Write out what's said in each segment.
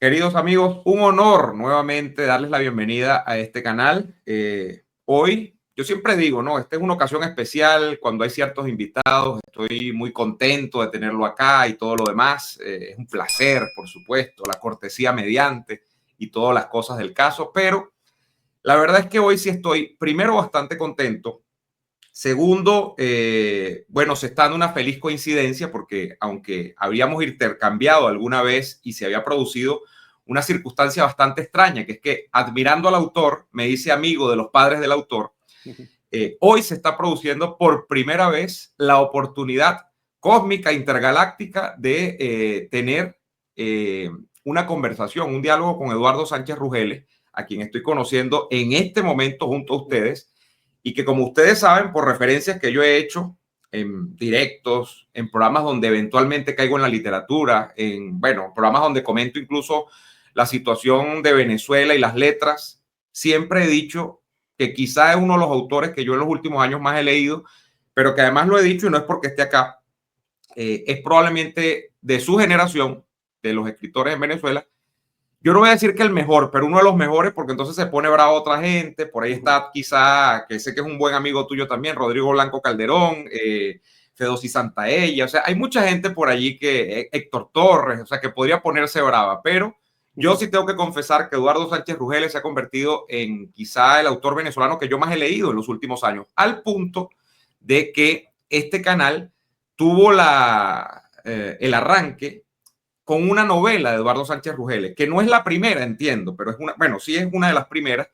Queridos amigos, un honor nuevamente darles la bienvenida a este canal. Hoy, yo siempre digo, ¿no? Esta es una ocasión especial cuando hay ciertos invitados. Estoy muy contento de tenerlo acá y todo lo demás. Es un placer, por supuesto, la cortesía mediante y todas las cosas del caso. Pero la verdad es que hoy sí estoy, primero, bastante contento. Segundo, bueno, se está dando una feliz coincidencia porque aunque habríamos intercambiado alguna vez y se había producido una circunstancia bastante extraña, que es que admirando al autor, me hice amigo de los padres del autor, hoy se está produciendo por primera vez la oportunidad cósmica, intergaláctica de tener una conversación, un diálogo con Eduardo Sánchez Rugeles, a quien estoy conociendo en este momento junto a ustedes y que, como ustedes saben, por referencias que yo he hecho en directos, en programas donde eventualmente caigo en la literatura, en, bueno, programas donde comento incluso la situación de Venezuela y las letras, siempre he dicho que quizá es uno de los autores que yo en los últimos años más he leído, pero que además lo he dicho y no es porque esté acá, es probablemente de su generación, de los escritores en Venezuela. Yo no voy a decir que el mejor, pero uno de los mejores, porque entonces se pone bravo otra gente. Por ahí está quizá, que sé que es un buen amigo tuyo también, Rodrigo Blanco Calderón, Fedosi Santaella. O sea, hay mucha gente por allí que, Héctor Torres, o sea, que podría ponerse brava, pero yo sí tengo que confesar que Eduardo Sánchez Rugeles se ha convertido en quizá el autor venezolano que yo más he leído en los últimos años, al punto de que este canal tuvo el arranque con una novela de Eduardo Sánchez Rugeles, que no es la primera, entiendo, pero es una, bueno, sí es una de las primeras,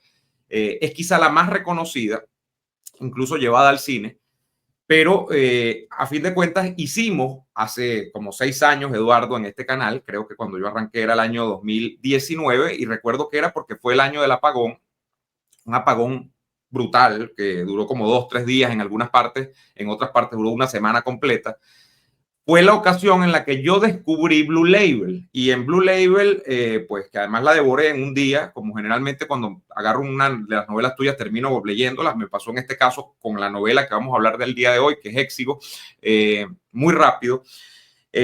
es quizá la más reconocida, incluso llevada al cine, pero a fin de cuentas hicimos hace como 6 años, Eduardo, en este canal, creo que cuando yo arranqué era el año 2019 y recuerdo que era porque fue el año del apagón, un apagón brutal que duró como 2, 3 días en algunas partes, en otras partes duró una semana completa. Fue la ocasión en la que yo descubrí Blue Label. Y en Blue Label, pues que además la devoré en un día, como generalmente cuando agarro una de las novelas tuyas termino leyéndolas. Me pasó en este caso con la novela que vamos a hablar del día de hoy, que es Éxigo, muy rápido.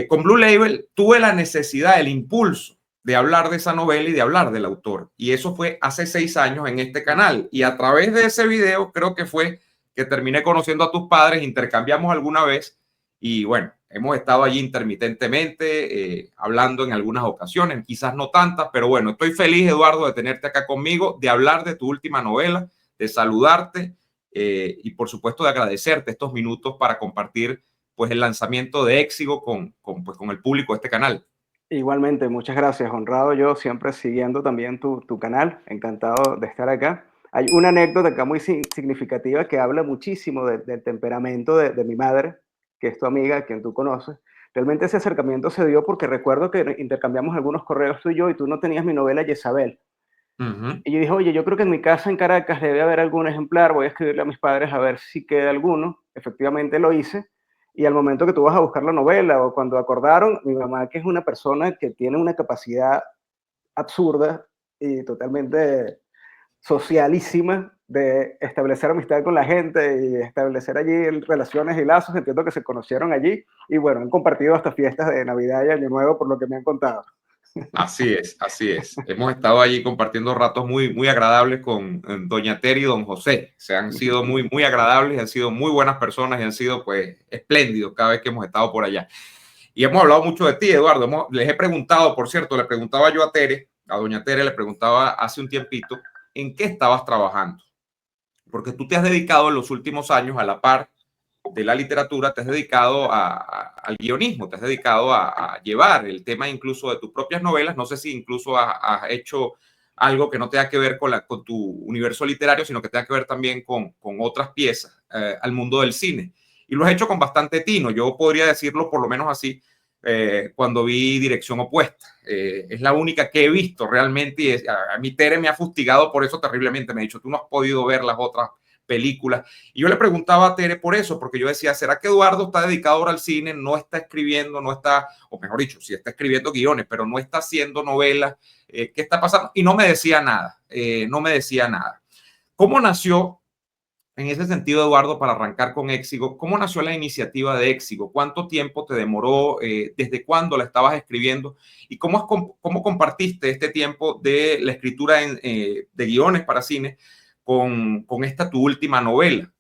Con Blue Label tuve la necesidad, el impulso de hablar de esa novela y de hablar del autor. Y eso fue hace 6 años en este canal. Y a través de ese video creo que fue que terminé conociendo a tus padres, intercambiamos alguna vez y bueno, hemos estado allí intermitentemente, hablando en algunas ocasiones, quizás no tantas, pero bueno, estoy feliz, Eduardo, de tenerte acá conmigo, de hablar de tu última novela, de saludarte y por supuesto de agradecerte estos minutos para compartir pues el lanzamiento de Éxigo pues, con el público de este canal. Igualmente, muchas gracias. Honrado yo, siempre siguiendo también tu canal. Encantado de estar acá. Hay una anécdota acá muy significativa que habla muchísimo del temperamento de mi madre, que es tu amiga, quien tú conoces. Realmente ese acercamiento se dio porque recuerdo que intercambiamos algunos correos tú y tú no tenías mi novela Jezabel. Y yo dije, oye, yo creo que en mi casa en Caracas debe haber algún ejemplar, voy a escribirle a mis padres a ver si queda alguno. Efectivamente lo hice. Y al momento que tú vas a buscar la novela o cuando acordaron, mi mamá, que es una persona que tiene una capacidad absurda y totalmente socialísima de establecer amistad con la gente y establecer allí relaciones y lazos, entiendo que se conocieron allí y bueno, han compartido hasta fiestas de Navidad y Año Nuevo por lo que me han contado. Así es, así es. Hemos estado allí compartiendo ratos muy, muy agradables con doña Tere y don José. Se han sido muy, muy agradables, han sido muy buenas personas y han sido pues espléndidos cada vez que hemos estado por allá. Y hemos hablado mucho de ti, Eduardo. Les he preguntado, por cierto, le preguntaba yo a Tere, a doña Tere, le preguntaba hace un tiempito, ¿en qué estabas trabajando? Porque tú te has dedicado en los últimos años a la par de la literatura, te has dedicado al guionismo, te has dedicado a llevar el tema incluso de tus propias novelas. No sé si incluso has hecho algo que no tenga que ver con tu universo literario, sino que tenga que ver también con otras piezas al mundo del cine. Y lo has hecho con bastante tino. Yo podría decirlo por lo menos así cuando vi Dirección Opuesta. Es la única que he visto realmente y a mí Tere me ha fustigado por eso terriblemente. Me ha dicho, tú no has podido ver las otras películas. Y yo le preguntaba a Tere por eso, porque yo decía, ¿será que Eduardo está dedicado ahora al cine? No está escribiendo, no está, o mejor dicho, sí está escribiendo guiones, pero no está haciendo novelas. ¿Qué está pasando? Y no me decía nada, no me decía nada. ¿Cómo nació en ese sentido, Eduardo, para arrancar con Éxigo, ¿cómo nació la iniciativa de Éxigo? ¿Cuánto tiempo te demoró? ¿Desde cuándo la estabas escribiendo? ¿Y cómo compartiste este tiempo de la escritura de guiones para cine con esta tu última novela?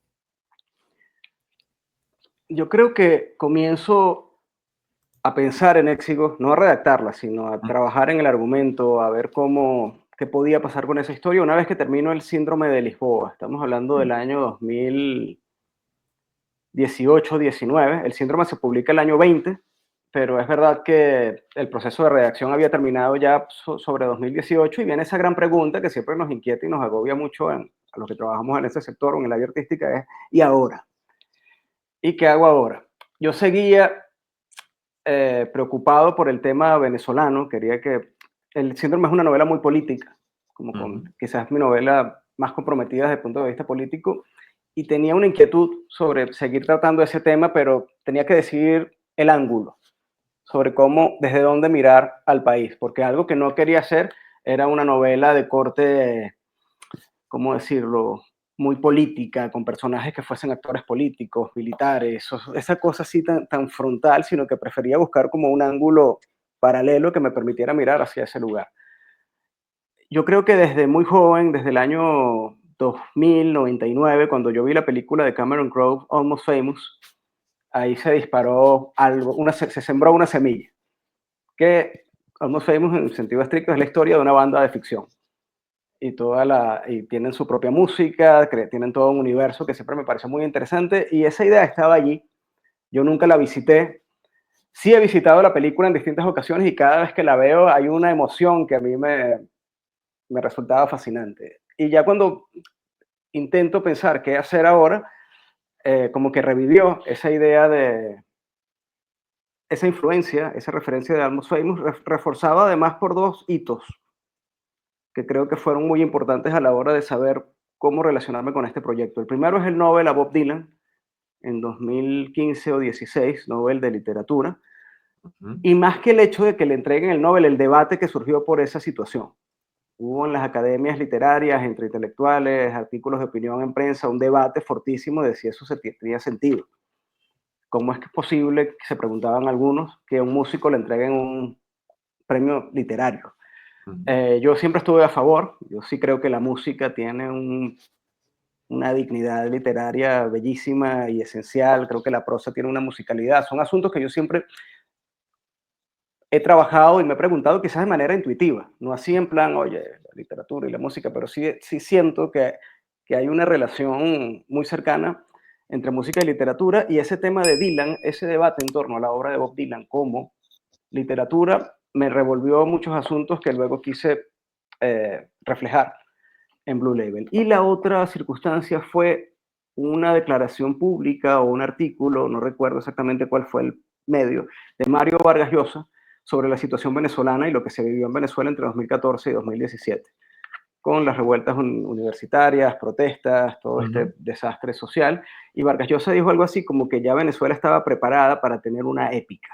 Yo creo que comienzo a pensar en Éxigo, no a redactarla, sino a trabajar en el argumento, a ver qué podía pasar con esa historia una vez que terminó el síndrome de Lisboa. Estamos hablando del año 2018-19. El síndrome se publica el año 20, pero es verdad que el proceso de redacción había terminado ya sobre 2018 y viene esa gran pregunta que siempre nos inquieta y nos agobia mucho a los que trabajamos en ese sector o en el área artística es, ¿y ahora? ¿Y qué hago ahora? Yo seguía preocupado por el tema venezolano, quería que... El síndrome es una novela muy política, como quizás mi novela más comprometida desde el punto de vista político, y tenía una inquietud sobre seguir tratando ese tema, pero tenía que decidir el ángulo, sobre cómo, desde dónde mirar al país, porque algo que no quería hacer era una novela de corte, ¿cómo decirlo?, muy política, con personajes que fuesen actores políticos, militares, esa cosa así tan frontal, sino que prefería buscar como un ángulo paralelo que me permitiera mirar hacia ese lugar. Yo creo que desde muy joven, desde el año 2099, cuando yo vi la película de Cameron Crowe, Almost Famous, ahí se disparó algo, se sembró una semilla, que Almost Famous en el sentido estricto es la historia de una banda de ficción. Y tienen su propia música, tienen todo un universo que siempre me pareció muy interesante, y esa idea estaba allí. Yo nunca la visité. Sí he visitado la película en distintas ocasiones y cada vez que la veo hay una emoción que a mí me resultaba fascinante. Y ya cuando intento pensar qué hacer ahora, como que revivió esa idea de esa influencia, esa referencia de Almost Famous, reforzada además por dos hitos que creo que fueron muy importantes a la hora de saber cómo relacionarme con este proyecto. El primero es el Nobel a Bob Dylan en 2015 o 16, Nobel de Literatura, y más que el hecho de que le entreguen el Nobel, el debate que surgió por esa situación. Hubo en las academias literarias, entre intelectuales, artículos de opinión en prensa, un debate fortísimo de si eso tenía sentido. ¿Cómo es que es posible, se preguntaban algunos, que a un músico le entreguen un premio literario? Yo siempre estuve a favor. Yo sí creo que la música tiene una dignidad literaria bellísima y esencial. Creo que la prosa tiene una musicalidad. Son asuntos que yo siempre he trabajado y me he preguntado quizás de manera intuitiva. No así en plan, oye, la literatura y la música, pero sí siento que hay una relación muy cercana entre música y literatura, y ese tema de Dylan, ese debate en torno a la obra de Bob Dylan como literatura, me revolvió muchos asuntos que luego quise reflejar en Blue Label. Y la otra circunstancia fue una declaración pública o un artículo, no recuerdo exactamente cuál fue el medio, de Mario Vargas Llosa sobre la situación venezolana y lo que se vivió en Venezuela entre 2014 y 2017, con las revueltas universitarias, protestas, todo este desastre social. Y Vargas Llosa dijo algo así como que ya Venezuela estaba preparada para tener una épica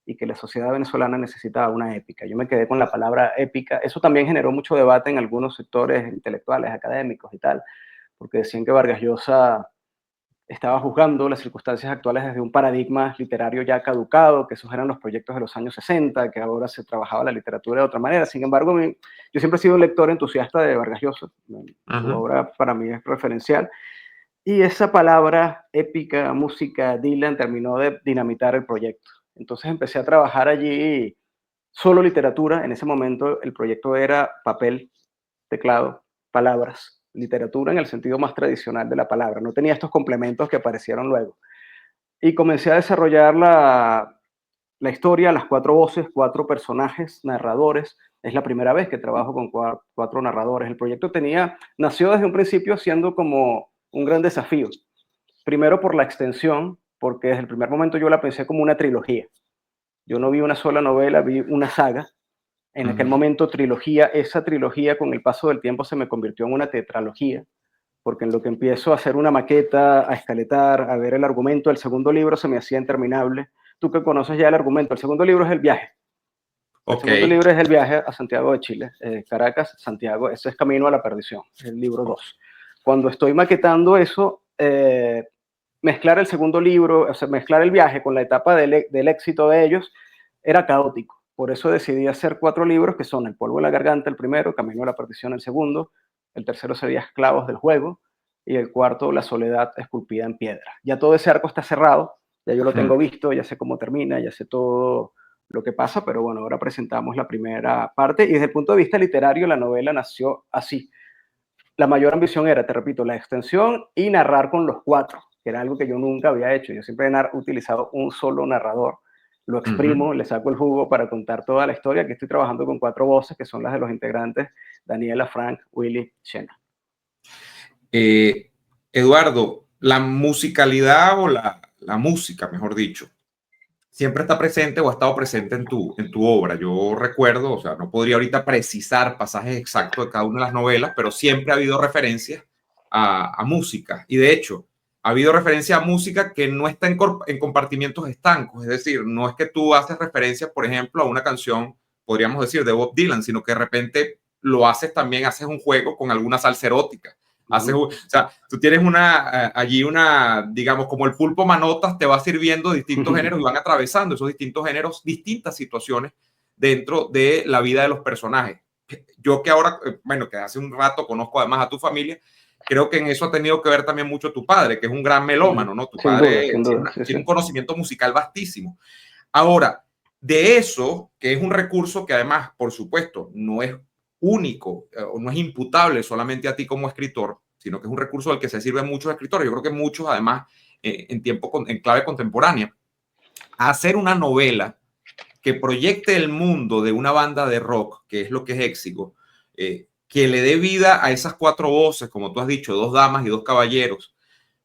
y que la sociedad venezolana necesitaba una épica. Yo me quedé con la palabra épica. Eso también generó mucho debate en algunos sectores intelectuales, académicos y tal, porque decían que Vargas Llosa estaba juzgando las circunstancias actuales desde un paradigma literario ya caducado, que esos eran los proyectos de los años 60, que ahora se trabajaba la literatura de otra manera. Sin embargo, yo siempre he sido un lector entusiasta de Vargas Llosa. Su obra para mí es referencial. Y esa palabra épica, música, Dylan, terminó de dinamitar el proyecto. Entonces empecé a trabajar allí solo literatura. En ese momento el proyecto era papel, teclado, palabras, literatura en el sentido más tradicional de la palabra. No tenía estos complementos que aparecieron luego. Y comencé a desarrollar la historia, las cuatro voces, cuatro personajes, narradores. Es la primera vez que trabajo con cuatro narradores. El proyecto nació desde un principio siendo como un gran desafío. Primero por la extensión, porque desde el primer momento yo la pensé como una trilogía. Yo no vi una sola novela, vi una saga. En aquel momento trilogía, esa trilogía con el paso del tiempo se me convirtió en una tetralogía, porque en lo que empiezo a hacer una maqueta, a escaletar, a ver el argumento, el segundo libro se me hacía interminable. Tú que conoces ya el argumento, el segundo libro es el viaje. El segundo libro es el viaje a Santiago de Chile, Caracas, Santiago, ese es Camino a la Perdición, el libro 2. cuando estoy maquetando eso, mezclar el segundo libro, o sea, mezclar el viaje con la etapa del éxito de ellos, era caótico. Por eso decidí hacer 4 libros, que son El polvo de la garganta, el primero, Camino a la perdición, el segundo, el tercero sería Esclavos del juego, y el cuarto, La soledad esculpida en piedra. Ya todo ese arco está cerrado, ya yo lo tengo visto, ya sé cómo termina, ya sé todo lo que pasa, pero bueno, ahora presentamos la primera parte, y desde el punto de vista literario, la novela nació así. La mayor ambición era, te repito, la extensión y narrar con los 4, que era algo que yo nunca había hecho. Yo siempre he utilizado un solo narrador, lo exprimo, le saco el jugo para contar toda la historia. Aquí estoy trabajando con 4 voces, que son las de los integrantes, Daniela, Frank, Willy, Shena. Eduardo, la musicalidad o la música, mejor dicho, siempre está presente o ha estado presente en tu obra. Yo recuerdo, o sea, no podría ahorita precisar pasajes exactos de cada una de las novelas, pero siempre ha habido referencias a música. Y de hecho, ha habido referencia a música que no está en compartimientos estancos. Es decir, no es que tú haces referencia, por ejemplo, a una canción, podríamos decir, de Bob Dylan, sino que de repente lo haces también, haces un juego con alguna salsa erótica. O sea, tú tienes allí digamos, como el pulpo manotas te va sirviendo distintos géneros y van atravesando esos distintos géneros, distintas situaciones dentro de la vida de los personajes. Yo que ahora, bueno, que hace un rato conozco además a tu familia, creo que en eso ha tenido que ver también mucho tu padre, que es un gran melómano, ¿no? Tu padre sin duda, tiene un conocimiento musical vastísimo. Ahora, de eso, que es un recurso que además, por supuesto, no es único o no es imputable solamente a ti como escritor, sino que es un recurso del que se sirven muchos escritores. Yo creo que muchos, además, en clave contemporánea, a hacer una novela que proyecte el mundo de una banda de rock, que es lo que es Éxigo, que le dé vida a esas 4 voces, como tú has dicho, 2 damas y 2 caballeros,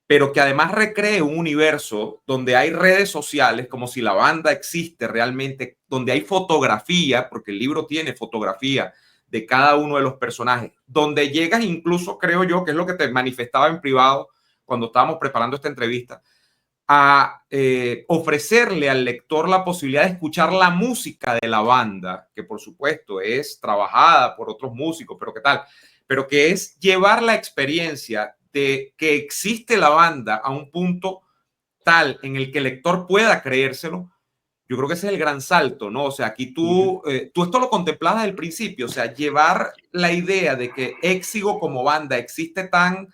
pero que además recree un universo donde hay redes sociales, como si la banda existe realmente, donde hay fotografía, porque el libro tiene fotografía de cada uno de los personajes, donde llegas incluso, creo yo, que es lo que te manifestaba en privado cuando estábamos preparando esta entrevista, a ofrecerle al lector la posibilidad de escuchar la música de la banda, que por supuesto es trabajada por otros músicos, pero qué tal, pero que es llevar la experiencia de que existe la banda a un punto tal en el que el lector pueda creérselo. Yo creo que ese es el gran salto, ¿no? O sea, aquí tú esto lo contemplabas desde el principio, o sea, llevar la idea de que Éxigo como banda existe tan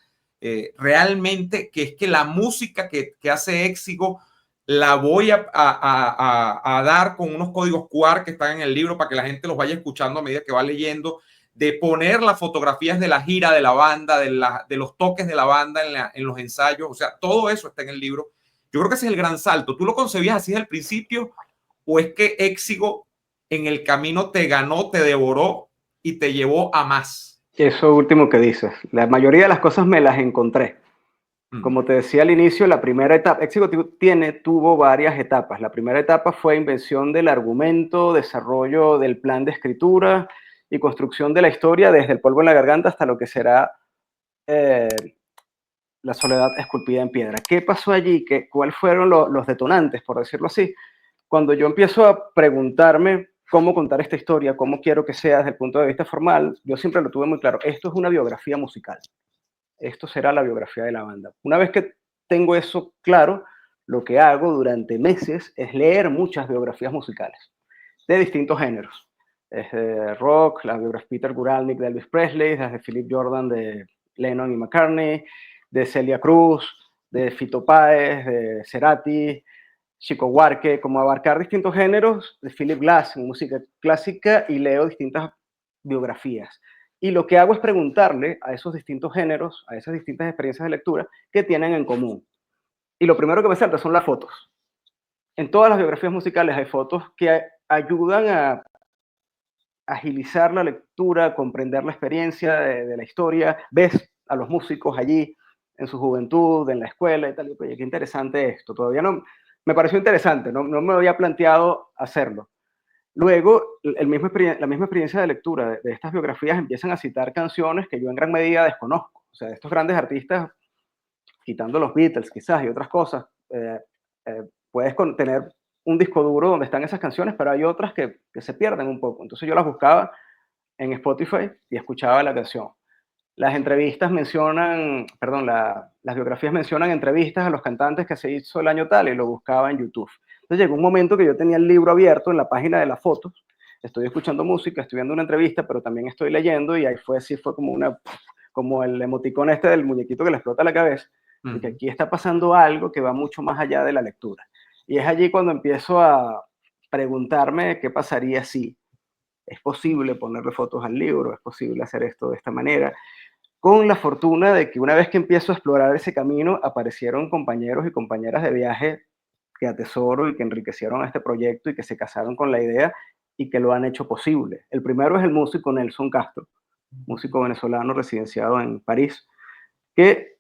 realmente, que es que la música que hace Éxigo la voy a dar con unos códigos QR que están en el libro para que la gente los vaya escuchando a medida que va leyendo, de poner las fotografías de la gira de la banda, de los toques de la banda en los ensayos, o sea, todo eso está en el libro. Yo creo que ese es el gran salto. ¿Tú lo concebías así desde el principio o es que Éxigo en el camino te ganó, te devoró y te llevó a más? Eso último que dices, la mayoría de las cosas me las encontré. Como te decía al inicio, la primera etapa, Éxigo tuvo varias etapas. La primera etapa fue invención del argumento, desarrollo del plan de escritura y construcción de la historia desde el polvo en la garganta hasta lo que será La soledad esculpida en piedra. ¿Qué pasó allí? ¿Cuáles fueron los detonantes, por decirlo así? Cuando yo empiezo a preguntarme cómo contar esta historia, cómo quiero que sea desde el punto de vista formal, yo siempre lo tuve muy claro. Esto es una biografía musical. Esto será la biografía de la banda. Una vez que tengo eso claro, lo que hago durante meses es leer muchas biografías musicales de distintos géneros. Desde rock, la biografía de Peter Guralnick de Elvis Presley, desde Philip Jordan de Lennon y McCartney, de Celia Cruz, de Fito Páez, de Cerati, Chico Buarque, como abarcar distintos géneros, de Philip Glass en música clásica, y leo distintas biografías. Y lo que hago es preguntarle a esos distintos géneros, a esas distintas experiencias de lectura, qué tienen en común. Y lo primero que me salta son las fotos. En todas las biografías musicales hay fotos que ayudan a agilizar la lectura, comprender la experiencia de la historia. Ves a los músicos allí en su juventud, en la escuela y tal. Y, oye, qué interesante esto. Todavía no me pareció interesante, no me había planteado hacerlo. Luego, la misma experiencia de lectura de estas biografías empiezan a citar canciones que yo en gran medida desconozco. O sea, de estos grandes artistas, quitando los Beatles quizás y otras cosas, puedes tener un disco duro donde están esas canciones, pero hay otras que se pierden un poco. Entonces yo las buscaba en Spotify y escuchaba la canción. las entrevistas mencionan, perdón, las biografías mencionan entrevistas a los cantantes que se hizo el año tal y lo buscaba en YouTube. Entonces llegó un momento que yo tenía el libro abierto en la página de las fotos, estoy escuchando música, estoy viendo una entrevista, pero también estoy leyendo y ahí fue como el emoticón este del muñequito que le explota la cabeza, de que aquí está pasando algo que va mucho más allá de la lectura. Y es allí cuando empiezo a preguntarme qué pasaría si es posible ponerle fotos al libro, es posible hacer esto de esta manera, con la fortuna de que una vez que empiezo a explorar ese camino, aparecieron compañeros y compañeras de viaje que atesoro y que enriquecieron este proyecto y que se casaron con la idea y que lo han hecho posible. El primero es el músico Nelson Castro, músico venezolano residenciado en París, que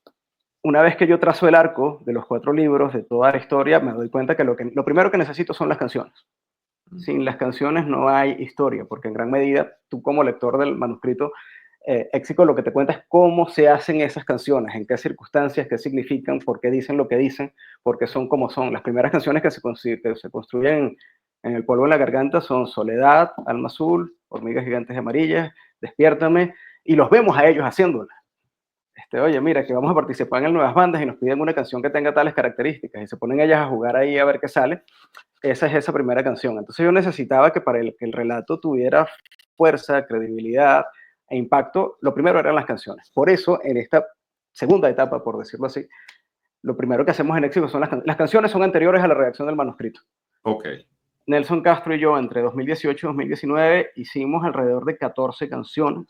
una vez que yo trazo el arco de los 4 libros, de toda la historia, me doy cuenta que lo primero que necesito son las canciones. Sin las canciones no hay historia, porque en gran medida tú como lector del manuscrito, Éxico lo que te cuenta es cómo se hacen esas canciones, en qué circunstancias, qué significan, por qué dicen lo que dicen, por qué son como son. Las primeras canciones que se construyen en el polvo en la garganta son Soledad, Alma Azul, Hormigas Gigantes Amarillas, Despiértame, y los vemos a ellos haciéndolas. Oye, mira, que vamos a participar en Nuevas Bandas y nos piden una canción que tenga tales características y se ponen ellas a jugar ahí a ver qué sale. Esa es esa primera canción. Entonces yo necesitaba que para que el relato tuviera fuerza, credibilidad e impacto, lo primero eran las canciones. Por eso, en esta segunda etapa, por decirlo así, lo primero que hacemos en Éxito son las canciones son anteriores a la redacción del manuscrito. Ok. Nelson Castro y yo, entre 2018 y 2019, hicimos alrededor de 14 canciones,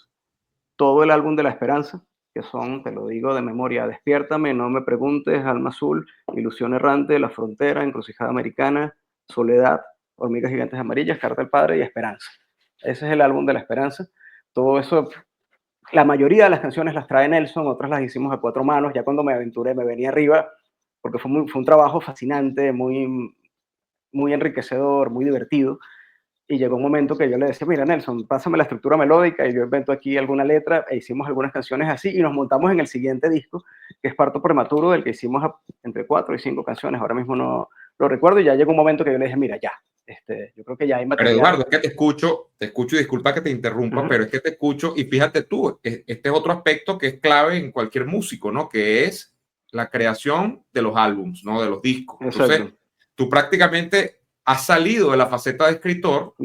todo el álbum de La Esperanza, que son, te lo digo de memoria, Despiértame, No me preguntes, Alma Azul, Ilusión Errante, La Frontera, Encrucijada Americana, Soledad, Hormigas Gigantes Amarillas, Carta al Padre y Esperanza. Ese es el álbum de La Esperanza. Todo eso, la mayoría de las canciones las trae Nelson, otras las hicimos a 4 manos, ya cuando me aventuré, me venía arriba, porque fue un trabajo fascinante, muy enriquecedor, muy divertido. Y llegó un momento que yo le decía, mira Nelson, pásame la estructura melódica y yo invento aquí alguna letra e hicimos algunas canciones así y nos montamos en el siguiente disco, que es Parto Prematuro, del que hicimos entre 4 y 5 canciones, ahora mismo no lo recuerdo, y ya llegó un momento que yo le dije, mira, ya, yo creo que ya hay Pero material. Eduardo, es que te escucho y disculpa que te interrumpa, pero es que te escucho y fíjate tú, este es otro aspecto que es clave en cualquier músico, ¿no? Que es la creación de los álbums, ¿no? De los discos. Exacto. Entonces, tú prácticamente has salido de la faceta de escritor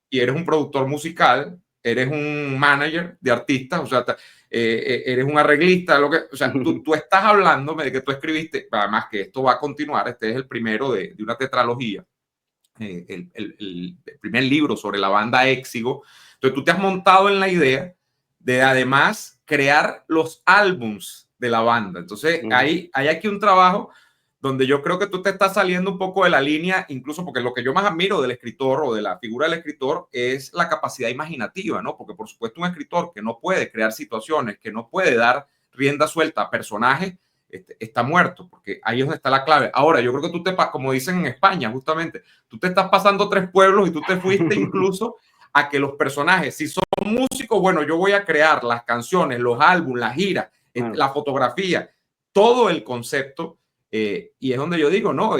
y eres un productor musical, eres un manager de artistas, o sea, eres un arreglista, o sea, tú estás hablándome de que tú escribiste, además que esto va a continuar, este es el primero de una tetralogía. El primer libro sobre la banda Éxigo. Entonces tú te has montado en la idea de además crear los álbums de la banda. Entonces hay aquí un trabajo donde yo creo que tú te estás saliendo un poco de la línea, incluso porque lo que yo más admiro del escritor o de la figura del escritor es la capacidad imaginativa, ¿no? Porque por supuesto un escritor que no puede crear situaciones, que no puede dar rienda suelta a personajes, está muerto, porque ahí es donde está la clave. Ahora, yo creo que tú como dicen en España, justamente, tú te estás pasando 3 pueblos y tú te fuiste incluso a que los personajes, si son músicos, bueno, yo voy a crear las canciones, los álbumes, las giras, la fotografía, todo el concepto, y es donde yo digo, no,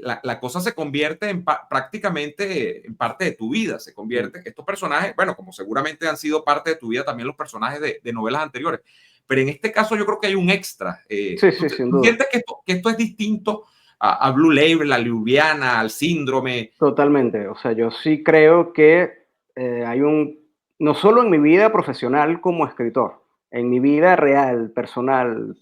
la cosa se convierte prácticamente en parte de tu vida, se convierte, estos personajes, bueno, como seguramente han sido parte de tu vida también los personajes de novelas anteriores, pero en este caso yo creo que hay un extra. Sí, sin duda. ¿Sientes que esto es distinto a Blue Label, a Liubiana, al Síndrome? Totalmente, o sea, yo sí creo que hay no solo en mi vida profesional como escritor, en mi vida real, personal,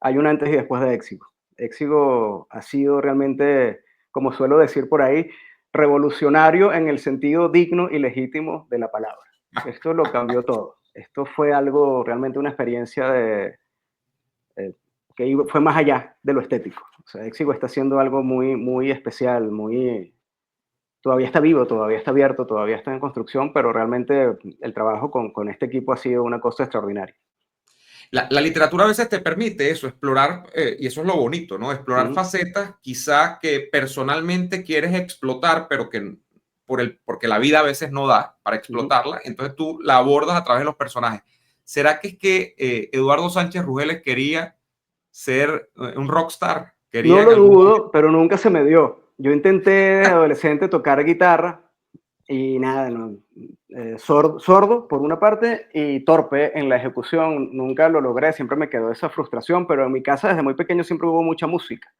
hay un antes y después de Éxigo. Éxigo ha sido realmente, como suelo decir por ahí, revolucionario en el sentido digno y legítimo de la palabra. Esto lo cambió todo. Esto fue algo, realmente una experiencia que fue más allá de lo estético. O sea, Éxigo está haciendo algo muy especial, todavía está vivo, todavía está abierto, todavía está en construcción, pero realmente el trabajo con este equipo ha sido una cosa extraordinaria. La literatura a veces te permite eso, explorar, y eso es lo bonito, ¿no? Explorar facetas quizá que personalmente quieres explotar, pero que porque la vida a veces no da para explotarla, entonces tú la abordas a través de los personajes. ¿Será que es que Eduardo Sánchez Rugeles quería ser un rockstar? No lo dudo, pero nunca se me dio. Yo intenté de adolescente tocar guitarra y nada, no, sordo por una parte y torpe en la ejecución. Nunca lo logré, siempre me quedó esa frustración, pero en mi casa desde muy pequeño siempre hubo mucha música.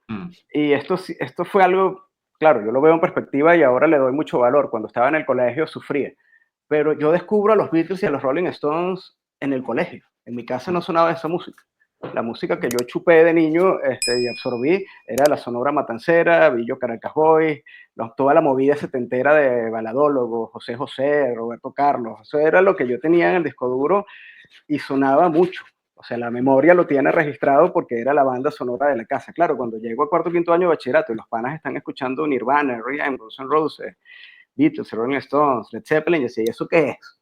Mm, Y esto fue algo, claro, yo lo veo en perspectiva y ahora le doy mucho valor. Cuando estaba en el colegio sufría, pero yo descubro a los Beatles y a los Rolling Stones en el colegio. En mi casa no sonaba esa música. La música que yo chupé de niño y absorbí era la Sonora Matancera, Billo Caracas Boys, toda la movida setentera de Baladólogo, José José, Roberto Carlos. Eso era lo que yo tenía en el disco duro y sonaba mucho. O sea, la memoria lo tiene registrado porque era la banda sonora de la casa. Claro, cuando llego a cuarto o quinto año de bachillerato y los panas están escuchando Nirvana, R.E.M., Guns N' Roses, Beatles, Rolling Stones, Led Zeppelin, y decía, ¿y eso qué es?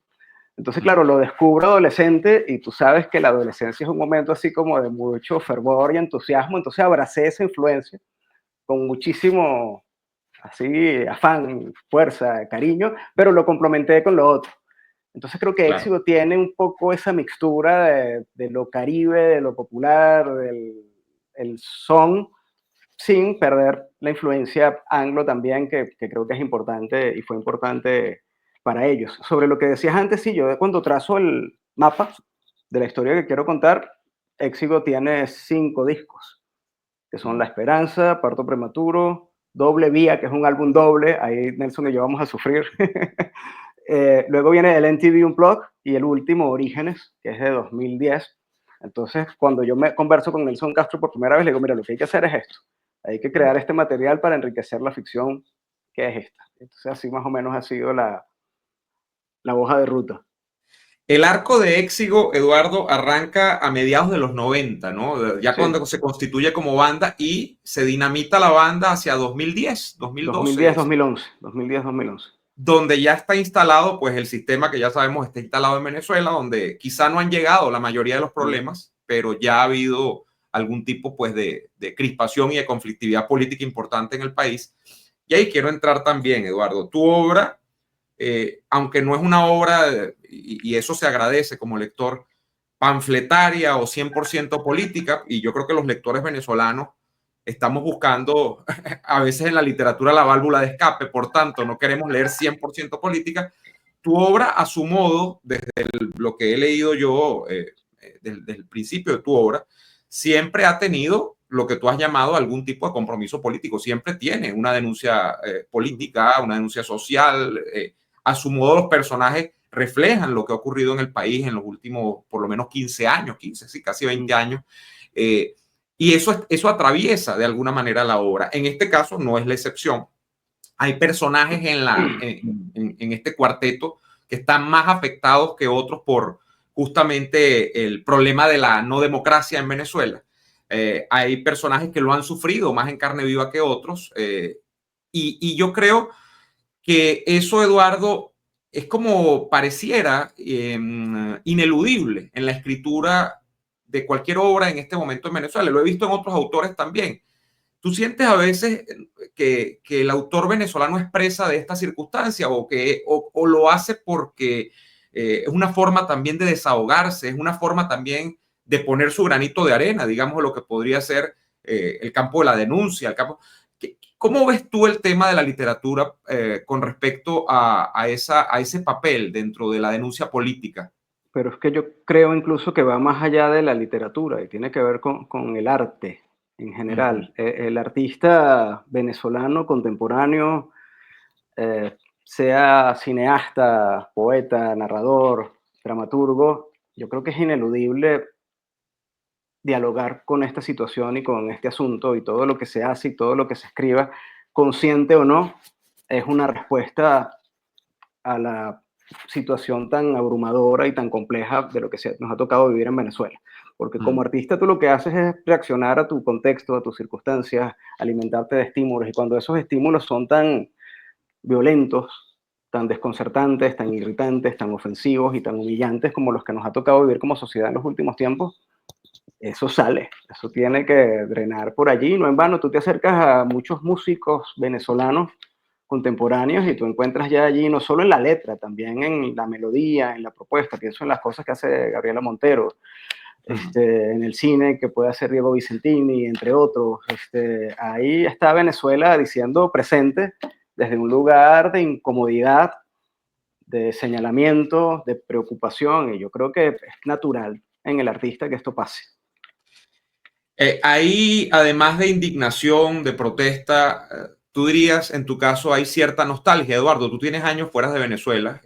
Entonces, mm. claro, lo descubro adolescente y tú sabes que la adolescencia es un momento así como de mucho fervor y entusiasmo, entonces abracé esa influencia con muchísimo, así, afán, fuerza, cariño, pero lo complementé con lo otro. Entonces creo que Claro. Éxito tiene un poco esa mixtura de lo caribe, de lo popular, del el son, sin perder la influencia anglo también, que creo que es importante y fue importante para ellos. Sobre lo que decías antes, sí, yo cuando trazo el mapa de la historia que quiero contar, Éxito tiene 5 discos, que son La Mm. Esperanza, Parto Prematuro, Doble Vía, que es un álbum doble, ahí Nelson y yo vamos a sufrir. Luego viene el NTV Unplugged y el último, Orígenes, que es de 2010. Entonces, cuando yo me converso con Nelson Castro por primera vez, le digo, mira, lo que hay que hacer es esto. Hay que crear este material para enriquecer la ficción que es esta. Entonces, así más o menos ha sido la hoja de ruta. El arco de Éxigo, Eduardo, arranca a mediados de los 90, ¿no? Ya Sí, cuando se constituye como banda y se dinamita la banda hacia 2010, 2012, 2010-2011. 2010-2011. donde ya está instalado, pues el sistema que ya sabemos está instalado en Venezuela, donde quizá no han llegado la mayoría de los problemas, pero ya ha habido algún tipo, pues, de crispación y de conflictividad política importante en el país. Y ahí quiero entrar también, Eduardo. Tu obra, aunque no es una obra, y eso se agradece como lector, panfletaria o 100% política, y yo creo que los lectores venezolanos estamos buscando a veces en la literatura la válvula de escape, por tanto no queremos leer 100% política. Tu obra, a su modo, desde lo que he leído yo, desde el principio de tu obra, siempre ha tenido lo que tú has llamado algún tipo de compromiso político, siempre tiene una denuncia política, una denuncia social. A su modo, los personajes reflejan lo que ha ocurrido en el país en los últimos, por lo menos 15 años, 15, sí, casi 20 años. Eh, y eso atraviesa de alguna manera la obra. En este caso no es la excepción. Hay personajes en este cuarteto que están más afectados que otros por justamente el problema de la no democracia en Venezuela. Hay personajes que lo han sufrido más en carne viva que otros. Y yo creo que eso, Eduardo, es como pareciera ineludible en la escritura de cualquier obra en este momento en Venezuela. Lo he visto en otros autores también. ¿Tú sientes a veces que el autor venezolano es presa de esta circunstancia o lo hace porque es una forma también de desahogarse, es una forma también de poner su granito de arena, digamos, lo que podría ser el campo de la denuncia, el campo... ¿Cómo ves tú el tema de la literatura con respecto a ese papel dentro de la denuncia política? Pero es que yo creo incluso que va más allá de la literatura y tiene que ver con el arte en Uh -huh. general. El artista venezolano contemporáneo, sea cineasta, poeta, narrador, dramaturgo, yo creo que es ineludible dialogar con esta situación y con este asunto y todo lo que se hace y todo lo que se escriba, consciente o no, es una respuesta a la situación tan abrumadora y tan compleja de lo que nos ha tocado vivir en Venezuela. Porque como artista tú lo que haces es reaccionar a tu contexto, a tus circunstancias, alimentarte de estímulos. Y cuando esos estímulos son tan violentos, tan desconcertantes, tan irritantes, tan ofensivos y tan humillantes como los que nos ha tocado vivir como sociedad en los últimos tiempos, eso sale, eso tiene que drenar por allí. No en vano, tú te acercas a muchos músicos venezolanos contemporáneos y tú encuentras ya allí no solo en la letra, también en la melodía, en la propuesta. Pienso en las cosas que hace Gabriela Montero, Uh -huh. en el cine que puede hacer Diego Vicentini, entre otros. Ahí está Venezuela diciendo presente desde un lugar de incomodidad, de señalamiento, de preocupación, y yo creo que es natural en el artista que esto pase. Ahí, además de indignación, de protesta, tú dirías, en tu caso, hay cierta nostalgia, Eduardo. Tú tienes años fuera de Venezuela,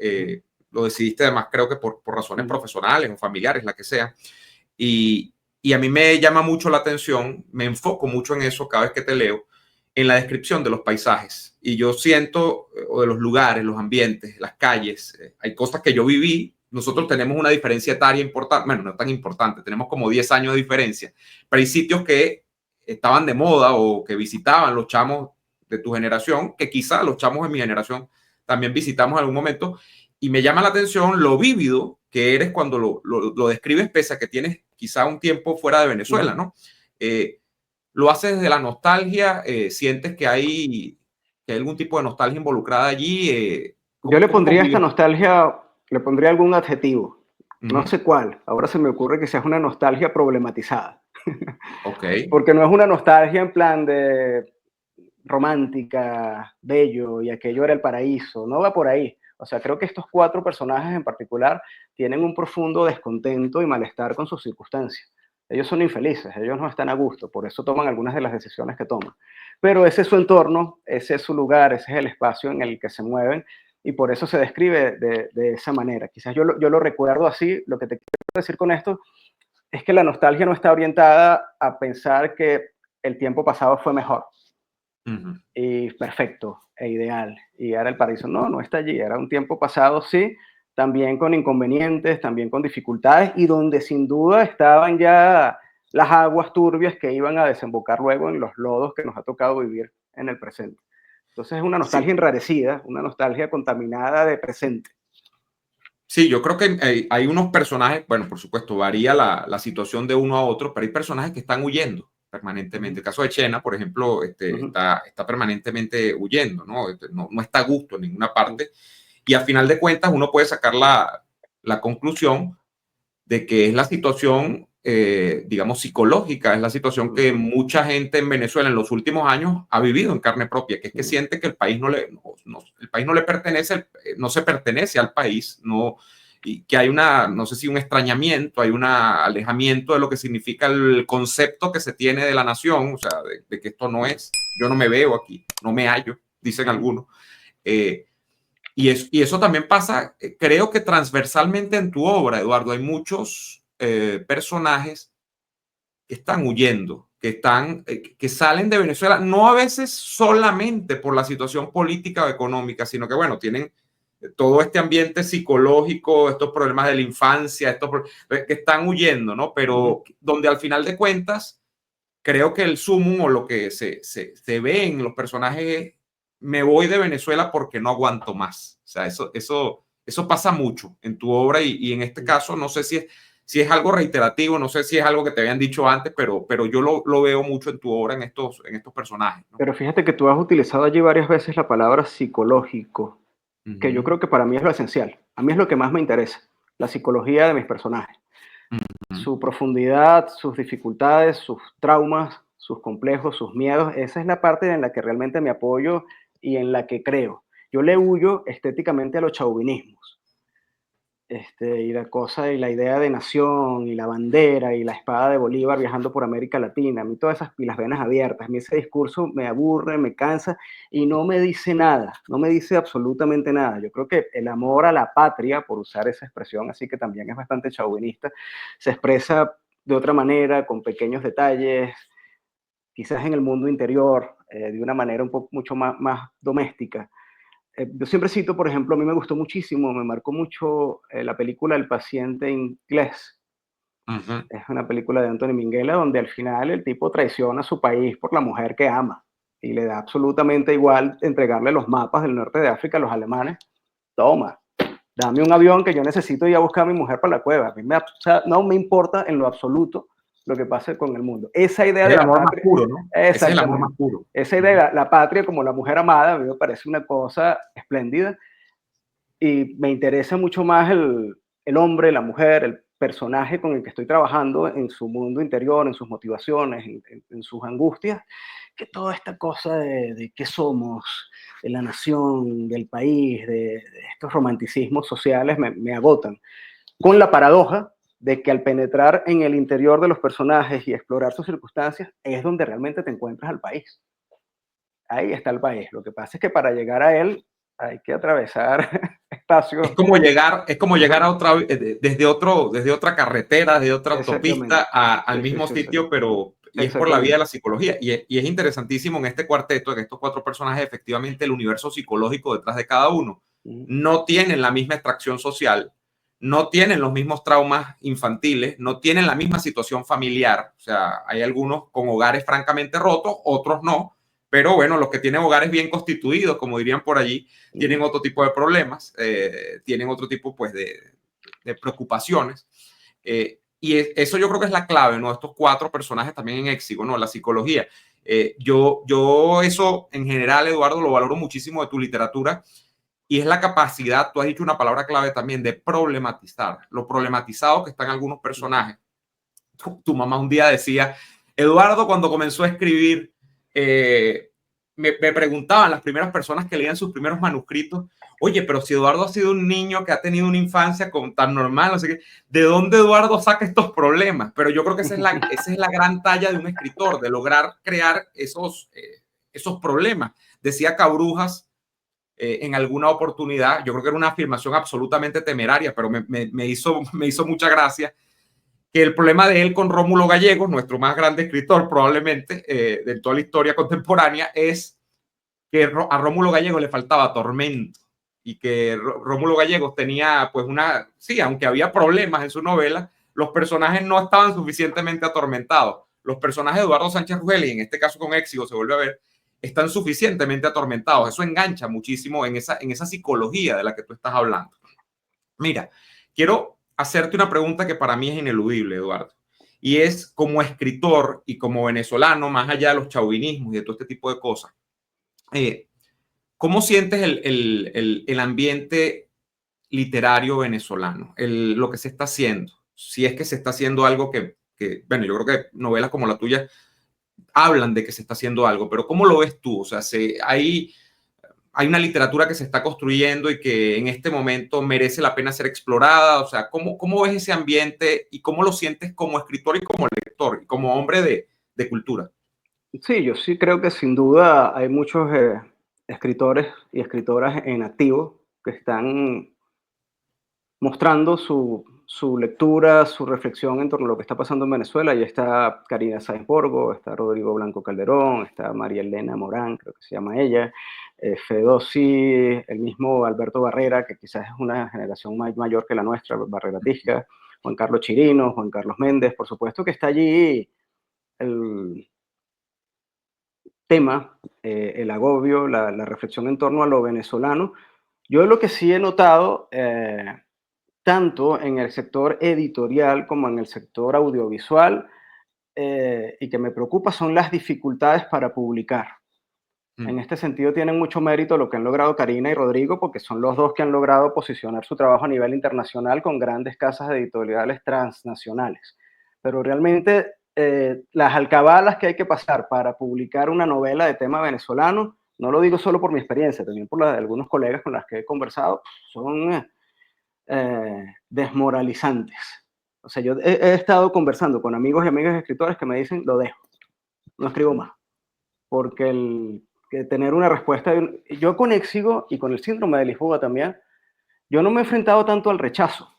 lo decidiste además creo que por razones profesionales o familiares, la que sea, y a mí me llama mucho la atención, me enfoco mucho en eso cada vez que te leo, en la descripción de los paisajes. Y yo siento, o de los lugares, los ambientes, las calles, hay cosas que yo viví. Nosotros tenemos una diferencia etaria importante, bueno, no tan importante, tenemos como 10 años de diferencia, pero hay sitios que estaban de moda o que visitaban los chamos de tu generación, que quizá los chamos de mi generación también visitamos en algún momento, y me llama la atención lo vívido que eres cuando lo describes, pese a que tienes quizá un tiempo fuera de Venezuela, ¿no? Lo haces desde la nostalgia, sientes que hay algún tipo de nostalgia involucrada allí. Yo le pondría a esta nostalgia, le pondría algún adjetivo, no sé cuál, ahora se me ocurre que sea una nostalgia problematizada. Okay. Porque no es una nostalgia en plan de romántica, bello, y aquello era el paraíso, no va por ahí. O sea, creo que estos 4 personajes en particular tienen un profundo descontento y malestar con sus circunstancias. Ellos son infelices, ellos no están a gusto, por eso toman algunas de las decisiones que toman. Pero ese es su entorno, ese es su lugar, ese es el espacio en el que se mueven, y por eso se describe de esa manera. Quizás yo lo recuerdo así. Lo que te quiero decir con esto es que la nostalgia no está orientada a pensar que el tiempo pasado fue mejor y perfecto e ideal y era el paraíso. No, no está allí. Era un tiempo pasado, sí, también con inconvenientes, también con dificultades, y donde sin duda estaban ya las aguas turbias que iban a desembocar luego en los lodos que nos ha tocado vivir en el presente. Entonces es una nostalgia enrarecida, una nostalgia contaminada de presente. Sí, yo creo que hay unos personajes, bueno, por supuesto, varía la situación de uno a otro, pero hay personajes que están huyendo permanentemente. El caso de Chena, por ejemplo, está permanentemente huyendo, ¿no? No está a gusto en ninguna parte. Y a final de cuentas uno puede sacar la conclusión de que es la situación, digamos, psicológica, es la situación que mucha gente en Venezuela en los últimos años ha vivido en carne propia, que es que siente que el país el país no le pertenece, no se pertenece al país, no, y que hay no sé si un extrañamiento, hay un alejamiento de lo que significa el concepto que se tiene de la nación, o sea, de que esto no es, yo no me veo aquí, no me hallo, dicen algunos. Y eso también pasa, creo que transversalmente en tu obra, Eduardo, hay muchos personajes que están huyendo, que salen de Venezuela, no a veces solamente por la situación política o económica, sino que, bueno, tienen todo este ambiente psicológico, estos problemas de la infancia, que están huyendo, ¿no? Pero donde al final de cuentas, creo que el sumum o lo que se ve en los personajes es: me voy de Venezuela porque no aguanto más. O sea, eso pasa mucho en tu obra y en este caso no sé si es algo reiterativo, no sé si es algo que te habían dicho antes, pero yo lo veo mucho en tu obra, en estos personajes, ¿no? Pero fíjate que tú has utilizado allí varias veces la palabra psicológico, que yo creo que para mí es lo esencial. A mí es lo que más me interesa, la psicología de mis personajes. Su profundidad, sus dificultades, sus traumas, sus complejos, sus miedos, esa es la parte en la que realmente me apoyo y en la que creo. Yo le huyo estéticamente a los chauvinismos. Y la cosa y la idea de nación y la bandera y la espada de Bolívar viajando por América Latina, a mí todas esas, y las venas abiertas, a mí ese discurso me aburre, me cansa y no me dice nada, no me dice absolutamente nada. Yo creo que el amor a la patria, por usar esa expresión, así que también es bastante chauvinista, se expresa de otra manera, con pequeños detalles, quizás en el mundo interior, de una manera un poco mucho más doméstica. Yo siempre cito, por ejemplo, a mí me gustó muchísimo, me marcó mucho la película El paciente inglés. Es una película de Anthony Minghella donde al final el tipo traiciona a su país por la mujer que ama y le da absolutamente igual entregarle los mapas del norte de África a los alemanes. Toma, dame un avión que yo necesito ir a buscar a mi mujer para la cueva. A mí o sea, no me importa en lo absoluto lo que pase con el mundo. Esa idea de el la amor patria, más puro, ¿no? Ese es el amor más puro. Esa idea de la patria como la mujer amada, a mí me parece una cosa espléndida y me interesa mucho más el hombre, la mujer, el personaje con el que estoy trabajando en su mundo interior, en sus motivaciones, en sus angustias, que toda esta cosa de qué somos, de la nación, del país, de estos romanticismos sociales me agotan. Con la paradoja de que al penetrar en el interior de los personajes y explorar sus circunstancias, es donde realmente te encuentras al país. Ahí está el país. Lo que pasa es que para llegar a él hay que atravesar espacios. Es como llegar a otra, desde otra carretera, desde otra Exactamente. autopista al Sí, sí, mismo sí, sitio, pero y es por la vía de exactamente. la psicología. Y es interesantísimo en este cuarteto, en estos cuatro personajes, efectivamente el universo psicológico detrás de cada uno. No tienen la misma extracción social, no tienen los mismos traumas infantiles, no tienen la misma situación familiar. O sea, hay algunos con hogares francamente rotos, otros no. Pero bueno, los que tienen hogares bien constituidos, como dirían por allí, tienen otro tipo de problemas, tienen otro tipo pues de preocupaciones. Eso yo creo que es la clave, ¿no? Estos cuatro personajes también en Éxito, ¿no? La psicología. Yo eso en general, Eduardo, lo valoro muchísimo de tu literatura y es la capacidad, tú has dicho una palabra clave también, de problematizar, lo problematizado que están algunos personajes. Tu mamá un día decía, Eduardo cuando comenzó a escribir, me preguntaban las primeras personas que leían sus primeros manuscritos, oye, pero si Eduardo ha sido un niño que ha tenido una infancia tan normal, no sé qué, ¿de dónde Eduardo saca estos problemas? Pero yo creo que esa es la gran talla de un escritor, de lograr crear esos problemas. Decía Cabrujas en alguna oportunidad, yo creo que era una afirmación absolutamente temeraria, pero me hizo mucha gracia, que el problema de él con Rómulo Gallegos, nuestro más grande escritor probablemente de toda la historia contemporánea, es que a Rómulo Gallegos le faltaba tormento y que Rómulo Gallegos tenía pues sí, aunque había problemas en su novela, los personajes no estaban suficientemente atormentados. Los personajes de Eduardo Sánchez Rugel, y en este caso con Éxito se vuelve a ver, están suficientemente atormentados. Eso engancha muchísimo en esa psicología de la que tú estás hablando. Mira, quiero hacerte una pregunta que para mí es ineludible, Eduardo. Y es como escritor y como venezolano, más allá de los chauvinismos y de todo este tipo de cosas, ¿cómo sientes el ambiente literario venezolano? Lo que se está haciendo. Si es que se está haciendo algo bueno, yo creo que novelas como la tuya hablan de que se está haciendo algo, pero ¿cómo lo ves tú? O sea, hay una literatura que se está construyendo y que en este momento merece la pena ser explorada. O sea, ¿cómo ves ese ambiente y cómo lo sientes como escritor y como lector y como hombre de cultura? Sí, yo sí creo que sin duda hay muchos escritores y escritoras en activo que están mostrando su lectura, su reflexión en torno a lo que está pasando en Venezuela. Y está Karina Sáenz Borgo, está Rodrigo Blanco Calderón, está María Elena Morán, creo que se llama ella, Fedossi, el mismo Alberto Barrera, que quizás es una generación mayor que la nuestra, Barrera Tisca, Juan Carlos Chirino, Juan Carlos Méndez, por supuesto que está allí el tema, el agobio, la reflexión en torno a lo venezolano. Yo lo que sí he notado, tanto en el sector editorial como en el sector audiovisual, y que me preocupa, son las dificultades para publicar. En este sentido tienen mucho mérito lo que han logrado Karina y Rodrigo, porque son los dos que han logrado posicionar su trabajo a nivel internacional con grandes casas editoriales transnacionales. Pero realmente las alcabalas que hay que pasar para publicar una novela de tema venezolano, no lo digo solo por mi experiencia, también por la de algunos colegas con los que he conversado, son desmoralizantes. O sea, yo he estado conversando con amigos y amigas escritores que me dicen, lo dejo, no escribo más, porque que tener una respuesta, yo con Éxito y con el síndrome de Lisboa también, yo no me he enfrentado tanto al rechazo,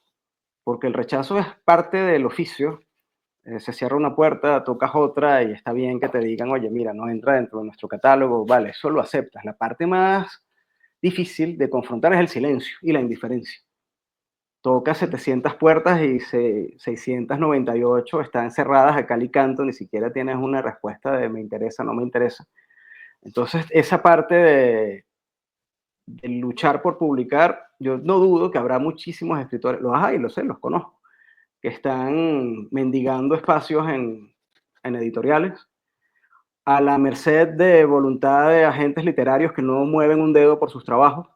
porque el rechazo es parte del oficio. Se cierra una puerta, tocas otra y está bien que te digan, oye, mira, no entra dentro de nuestro catálogo, vale, eso lo aceptas. La parte más difícil de confrontar es el silencio y la indiferencia. Toca 700 puertas y 698 están cerradas a cal y canto, ni siquiera tienes una respuesta de me interesa, no me interesa. Entonces, esa parte de luchar por publicar, yo no dudo que habrá muchísimos escritores, los hay, lo sé, los conozco, que están mendigando espacios en editoriales, a la merced de voluntad de agentes literarios que no mueven un dedo por sus trabajos.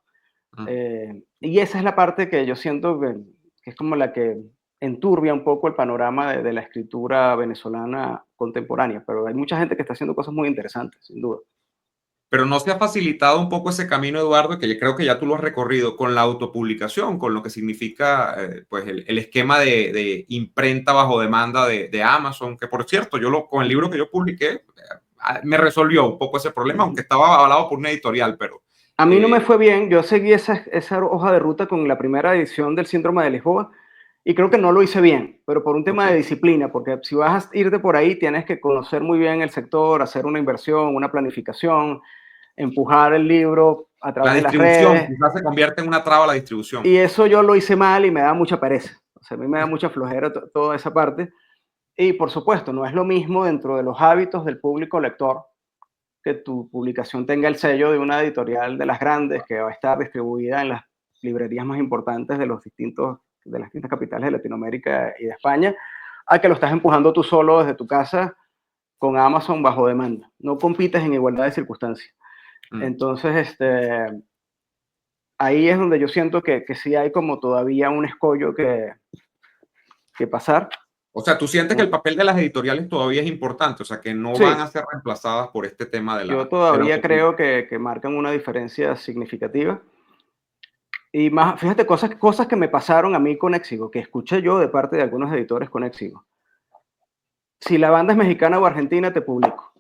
Y esa es la parte que yo siento que es como la que enturbia un poco el panorama de la escritura venezolana contemporánea, pero hay mucha gente que está haciendo cosas muy interesantes, sin duda. Pero no se ha facilitado un poco ese camino, Eduardo, que yo creo que ya tú lo has recorrido con la autopublicación, con lo que significa pues el esquema de imprenta bajo demanda de Amazon, que por cierto, con el libro que yo publiqué me resolvió un poco ese problema, aunque estaba avalado por una editorial, pero... A mí no me fue bien, yo seguí esa hoja de ruta con la primera edición del Síndrome de Lisboa y creo que no lo hice bien, pero por un tema de Okay. disciplina, porque si vas a irte por ahí tienes que conocer muy bien el sector, hacer una inversión, una planificación, empujar el libro a La través de las distribución, redes, quizás se convierte en una traba la distribución. y eso yo lo hice mal y me da mucha pereza. O sea, a mí me da mucha flojera toda esa parte. Y por supuesto, no es lo mismo dentro de los hábitos del público lector que tu publicación tenga el sello de una editorial de las grandes que va a estar distribuida en las librerías más importantes de de las distintas capitales de Latinoamérica y de España, a que lo estás empujando tú solo desde tu casa con Amazon bajo demanda. No compites en igualdad de circunstancias. Entonces, ahí es donde yo siento que sí hay como todavía un escollo que pasar. O sea, ¿tú sientes que el papel de las editoriales todavía es importante? O sea, que no van Sí, a ser reemplazadas por este tema de yo la todavía creo autopublicación. que marcan una diferencia significativa. Y más, fíjate, cosas que me pasaron a mí con Éxigo, que escuché yo de parte de algunos editores con Éxigo. Si la banda es mexicana o argentina, te publico.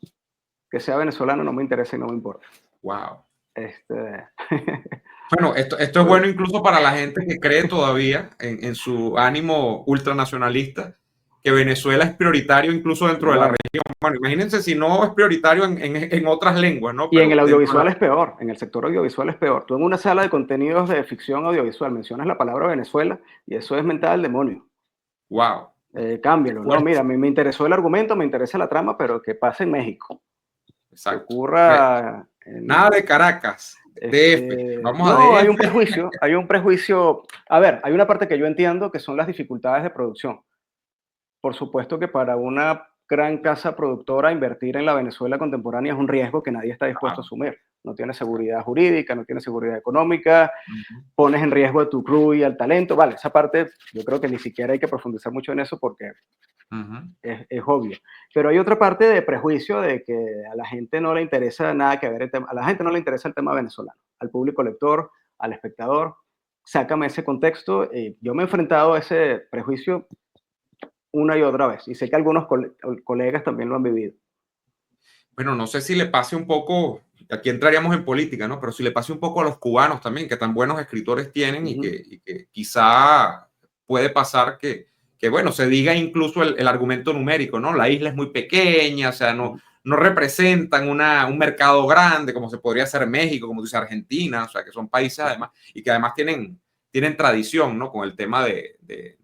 Que sea venezolano no me interesa y no me importa. Wow. Este... Bueno, esto es bueno incluso para la gente que cree todavía en su ánimo ultranacionalista, que Venezuela es prioritario incluso dentro de la bueno, región. Bueno, imagínense si no es prioritario en otras lenguas, ¿no? y en el Pero dentro de audiovisual es peor, en el sector audiovisual es peor. Tú en una sala de contenidos de ficción audiovisual mencionas la palabra Venezuela y eso es mental al demonio. wow, qué Cámbialo, no, fuerte. mira, a mí me interesó el argumento, me interesa la trama, pero que pase en México, que Exacto. ocurra Nada en, de Caracas, DF. Vamos a no, DF. hay un prejuicio, a ver, hay una parte que yo entiendo que son las dificultades de producción. Por supuesto que para una gran casa productora invertir en la Venezuela contemporánea es un riesgo que nadie está dispuesto a Claro. asumir. No tiene seguridad jurídica, no tiene seguridad económica, Ujú, pones en riesgo a tu crew y al talento. Vale, esa parte yo creo que ni siquiera hay que profundizar mucho en eso porque ujú. es obvio. Pero hay otra parte de prejuicio de que a la gente no le interesa nada que ver el tema, a la gente no le interesa el tema venezolano, al público lector, al espectador. Sácame ese contexto. Yo me he enfrentado a ese prejuicio una y otra vez y sé que algunos colegas también lo han vivido. Bueno, no sé si le pase un poco, aquí entraríamos en política, ¿no? Pero si le pase un poco a los cubanos también, que tan buenos escritores tienen y que quizá puede pasar que, bueno, se diga incluso el argumento numérico, ¿no? La isla es muy pequeña, o sea, no representan un mercado grande como se podría ser México, como dice Argentina, o sea, que son países además, y que además tienen tradición, ¿no? Con el tema de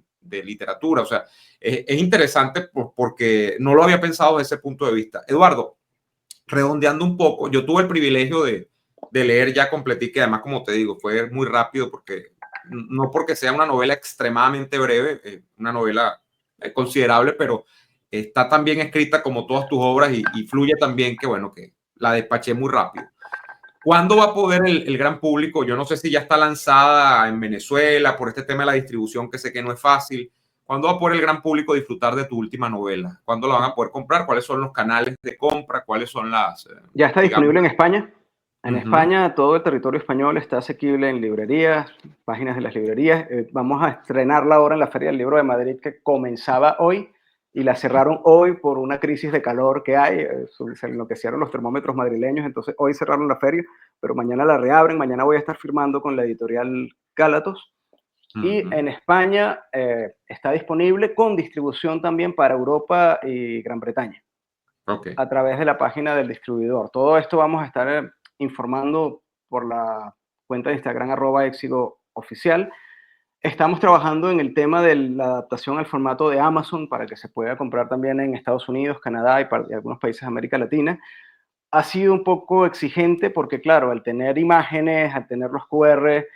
literatura, o sea, es interesante porque no lo había pensado desde ese punto de vista. Eduardo, redondeando un poco, yo tuve el privilegio de leer ya completica, además, como te digo, fue muy rápido porque no porque sea una novela extremadamente breve, una novela considerable, pero está tan bien escrita como todas tus obras y fluye también que, bueno, que la despaché muy rápido. ¿Cuándo va a poder el gran público? Yo no sé si ya está lanzada en Venezuela por este tema de la distribución, que sé que no es fácil. ¿Cuándo va a poder el gran público disfrutar de tu última novela? ¿Cuándo la van a poder comprar? ¿Cuáles son los canales de compra? ¿Cuáles son las, Ya está digamos? disponible en España. En Uh-huh. España, todo el territorio español está asequible en librerías, páginas de las librerías. Vamos a estrenarla ahora en la Feria del Libro de Madrid, que comenzaba hoy y la cerraron hoy por una crisis de calor que hay. Se enloquecieron los termómetros madrileños, entonces hoy cerraron la feria, pero mañana la reabren. Mañana voy a estar firmando con la editorial Cálatos. Y Uh-huh. en España está disponible con distribución también para Europa y Gran Bretaña Ok. a través de la página del distribuidor. Todo esto vamos a estar informando por la cuenta de Instagram @éxito oficial. Estamos trabajando en el tema de la adaptación al formato de Amazon para que se pueda comprar también en Estados Unidos, Canadá y algunos países de América Latina. Ha sido un poco exigente porque, claro, al tener imágenes, al tener los QR,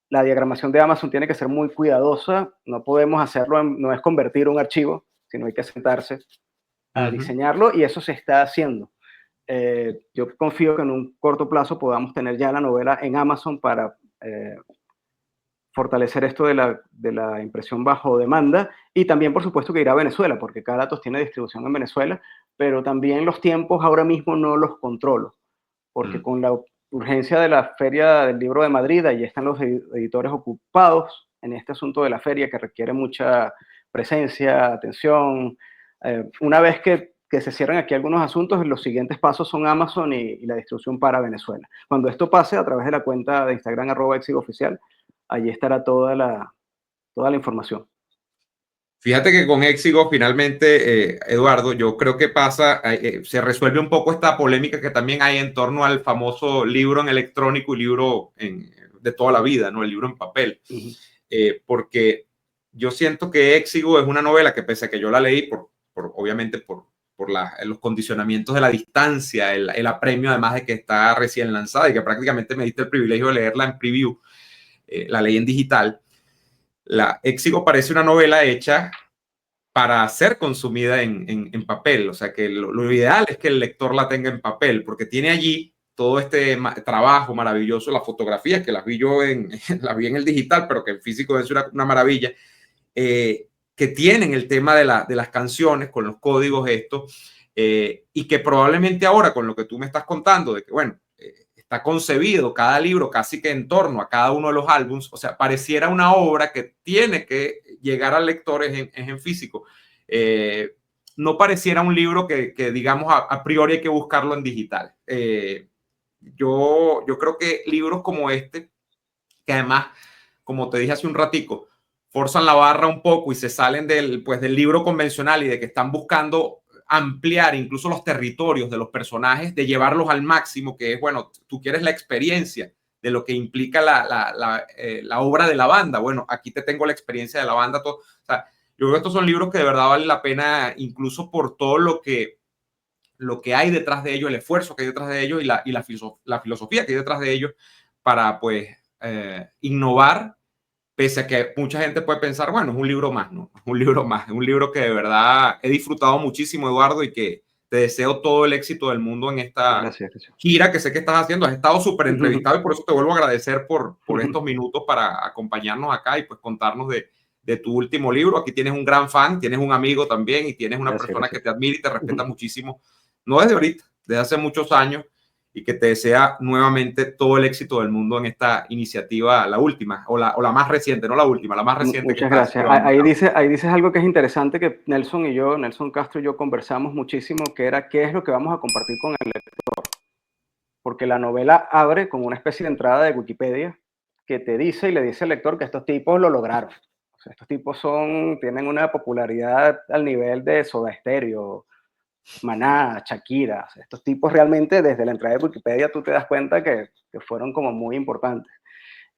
la diagramación de Amazon tiene que ser muy cuidadosa. No podemos hacerlo, no es convertir un archivo, sino hay que sentarse a Uh-huh. diseñarlo y eso se está haciendo. Yo confío que en un corto plazo podamos tener ya la novela en Amazon para fortalecer esto de la impresión bajo demanda, y también, por supuesto, que irá a Venezuela, porque Caratos tiene distribución en Venezuela, pero también los tiempos ahora mismo no los controlo, porque con la urgencia de la Feria del Libro de Madrid, ahí están los editores ocupados en este asunto de la feria que requiere mucha presencia, atención. Una vez que se cierran aquí algunos asuntos, los siguientes pasos son Amazon y la distribución para Venezuela. Cuando esto pase, a través de la cuenta de Instagram @exigoficial, allí estará toda la información. Fíjate que con Éxigo finalmente, Eduardo, yo creo que se resuelve un poco esta polémica que también hay en torno al famoso libro en electrónico y libro de toda la vida, ¿no? El libro en papel. Porque yo siento que Éxigo es una novela que, pese a que yo la leí obviamente por los condicionamientos de la distancia, el apremio además de que está recién lanzada y que prácticamente me diste el privilegio de leerla en preview, la leí en digital. La Éxigo parece una novela hecha para ser consumida en papel, o sea que lo ideal es que el lector la tenga en papel, porque tiene allí todo este trabajo maravilloso, las fotografías que las vi yo las vi en el digital, pero que en físico es una maravilla, que tienen el tema de las canciones con los códigos estos, y que probablemente ahora con lo que tú me estás contando, de que bueno, está concebido cada libro casi que en torno a cada uno de los álbums, o sea, pareciera una obra que tiene que llegar al lector en físico. No pareciera un libro que digamos, a priori hay que buscarlo en digital. Yo creo que libros como este, que además, como te dije hace un ratico, forzan la barra un poco y se salen del libro convencional y de que están buscando ampliar incluso los territorios de los personajes, de llevarlos al máximo, que es, bueno, tú quieres la experiencia de lo que implica la obra de la banda. Bueno, aquí te tengo la experiencia de la banda. Todo. O sea, yo creo que estos son libros que de verdad valen la pena, incluso por todo lo que hay detrás de ellos, el esfuerzo que hay detrás de ellos y la filosofía que hay detrás de ellos para, pues, innovar, pese a que mucha gente puede pensar, bueno, es un libro más, ¿no? Es un libro más, es un libro que de verdad he disfrutado muchísimo, Eduardo, y que te deseo todo el éxito del mundo en esta gira que sé que estás haciendo. Has estado súper entrevistado y por eso te vuelvo a agradecer por estos minutos para acompañarnos acá y pues contarnos de tu último libro. Aquí tienes un gran fan, tienes un amigo también y tienes una persona que te admira y te respeta muchísimo, no desde ahorita, desde hace muchos años, y que te desea nuevamente todo el éxito del mundo en esta iniciativa, la última, o la más reciente, no la última, la más reciente. Muchas gracias. Ahí dices algo que es interesante, que Nelson Castro y yo conversamos muchísimo, que era qué es lo que vamos a compartir con el lector. Porque la novela abre con una especie de entrada de Wikipedia que te dice y le dice al lector que estos tipos lo lograron. O sea, estos tipos tienen una popularidad al nivel de Soda Stereo, Maná, Shakira. O sea, estos tipos realmente, desde la entrada de Wikipedia, tú te das cuenta que fueron como muy importantes.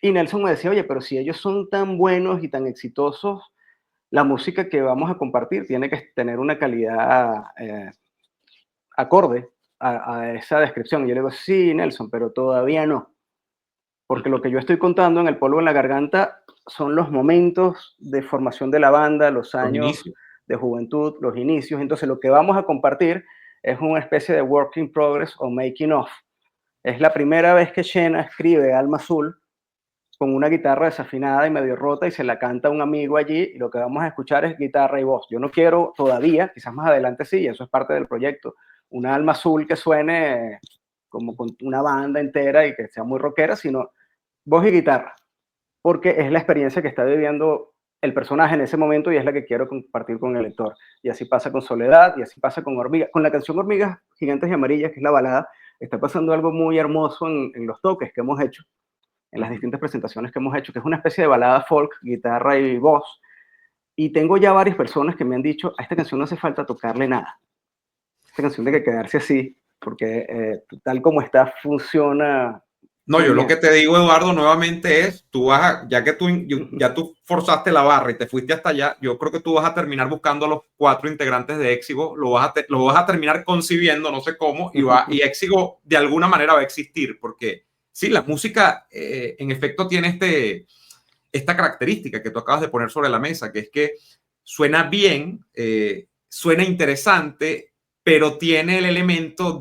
Y Nelson me decía, oye, pero si ellos son tan buenos y tan exitosos, la música que vamos a compartir tiene que tener una calidad acorde a esa descripción. Y yo le digo, sí, Nelson, pero todavía no. Porque lo que yo estoy contando en El polvo en la garganta son los momentos de formación de la banda, los años de juventud, los inicios. Entonces, lo que vamos a compartir es una especie de work in progress o making of. Es la primera vez que Xena escribe Alma Azul con una guitarra desafinada y medio rota y se la canta un amigo allí, y lo que vamos a escuchar es guitarra y voz. Yo no quiero todavía, quizás más adelante sí, eso es parte del proyecto, una Alma Azul que suene como con una banda entera y que sea muy rockera, sino voz y guitarra, porque es la experiencia que está viviendo el personaje en ese momento y es la que quiero compartir con el lector. Y así pasa con Soledad, y así pasa con Hormigas. Con la canción Hormigas Gigantes y Amarillas, que es la balada, está pasando algo muy hermoso en los toques que hemos hecho, en las distintas presentaciones que hemos hecho, que es una especie de balada folk, guitarra y voz. Y tengo ya varias personas que me han dicho, a esta canción no hace falta tocarle nada. Esta canción tiene que quedarse así, porque tal como está, funciona. No, yo lo que te digo, Eduardo, nuevamente es, ya que tú forzaste la barra y te fuiste hasta allá, yo creo que tú vas a terminar buscando a los 4 integrantes de Éxigo, lo vas a terminar concibiendo, no sé cómo, y Éxigo de alguna manera va a existir, porque sí, la música en efecto tiene esta característica que tú acabas de poner sobre la mesa, que es que suena bien, suena interesante, pero tiene el elemento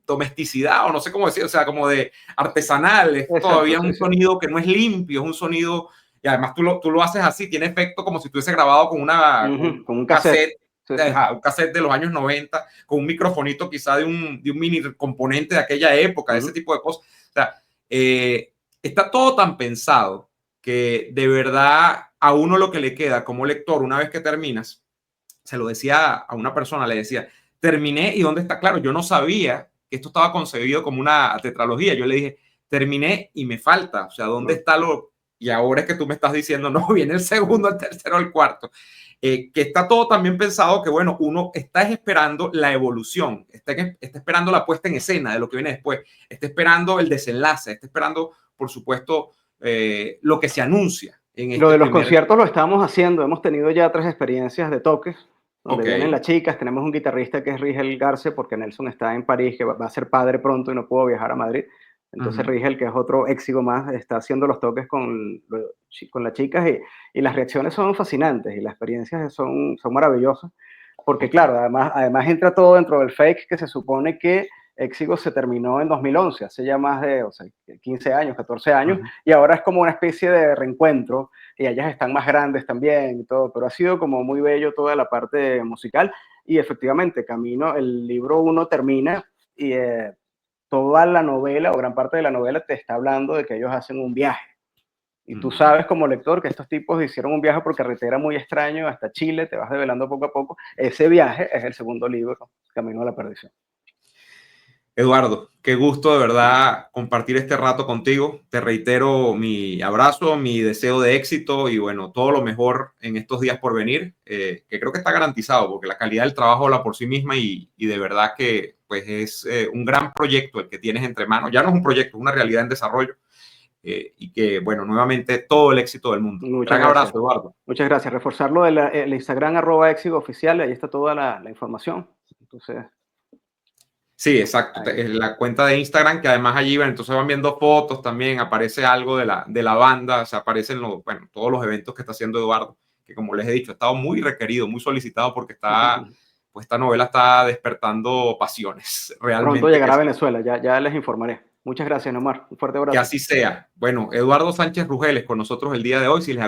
domesticidad, o no sé cómo decir, o sea, como de artesanal, es Exacto, todavía sí, un sí. sonido que no es limpio, es un sonido, y además tú lo haces así, tiene efecto como si estuviese grabado con, Con un un cassette. cassette, Sí, sí. un cassette de los años 90, con un microfonito quizá de un mini componente de aquella época, de ese tipo de cosas. O sea, está todo tan pensado que de verdad a uno lo que le queda como lector una vez que terminas, se lo decía a una persona, le decía, terminé y ¿dónde está? Claro, yo no sabía que esto estaba concebido como una tetralogía. Yo le dije, terminé y me falta, o sea, ¿dónde está lo? Y ahora es que tú me estás diciendo, no, viene el segundo, el tercero, el cuarto. Que está todo también pensado que, bueno, uno está esperando la evolución, está esperando la puesta en escena de lo que viene después, está esperando el desenlace, está esperando, por supuesto, lo que se anuncia en Lo este de los primer. conciertos lo estamos haciendo. Hemos tenido ya 3 experiencias de toques, donde Ok. vienen las chicas. Tenemos un guitarrista que es Rigel Garce, porque Nelson está en París, que va a ser padre pronto y no pudo viajar a Madrid. Entonces Ujú. Rigel, que es otro éxigo más, está haciendo los toques con las chicas y las reacciones son fascinantes y las experiencias son maravillosas. Porque Ok. claro, además entra todo dentro del fake que se supone que Éxigo se terminó en 2011, hace ya más de, o sea, 15 años, 14 años, Ujú. y ahora es como una especie de reencuentro, y ellas están más grandes también y todo, pero ha sido como muy bello toda la parte musical, y efectivamente, Camino, el libro 1 termina, y toda la novela, o gran parte de la novela, te está hablando de que ellos hacen un viaje. Y tú Mm. sabes como lector que estos tipos hicieron un viaje por carretera muy extraño hasta Chile, te vas develando poco a poco. Ese viaje es el segundo libro, Camino a la Perdición. Eduardo, qué gusto de verdad compartir este rato contigo. Te reitero mi abrazo, mi deseo de éxito y bueno, todo lo mejor en estos días por venir, que creo que está garantizado porque la calidad del trabajo habla por sí misma y de verdad que pues es un gran proyecto el que tienes entre manos. Ya no es un proyecto, es una realidad en desarrollo y que bueno, nuevamente todo el éxito del mundo. Muchas Gran gracias. abrazo, Eduardo. Muchas gracias. Reforzarlo del el Instagram @éxito oficial, ahí está toda la información. Entonces, Sí, exacto. ahí. La cuenta de Instagram, que además allí van, entonces van viendo fotos también, aparece algo de la banda, o sea, aparecen bueno, todos los eventos que está haciendo Eduardo, que como les he dicho, ha estado muy requerido, muy solicitado porque está, pues esta novela está despertando pasiones Pronto realmente llegará a Venezuela, ya les informaré. Muchas gracias, Nomar. Un fuerte que abrazo. así sea. Bueno, Eduardo Sánchez Rugeles con nosotros el día de hoy. Si les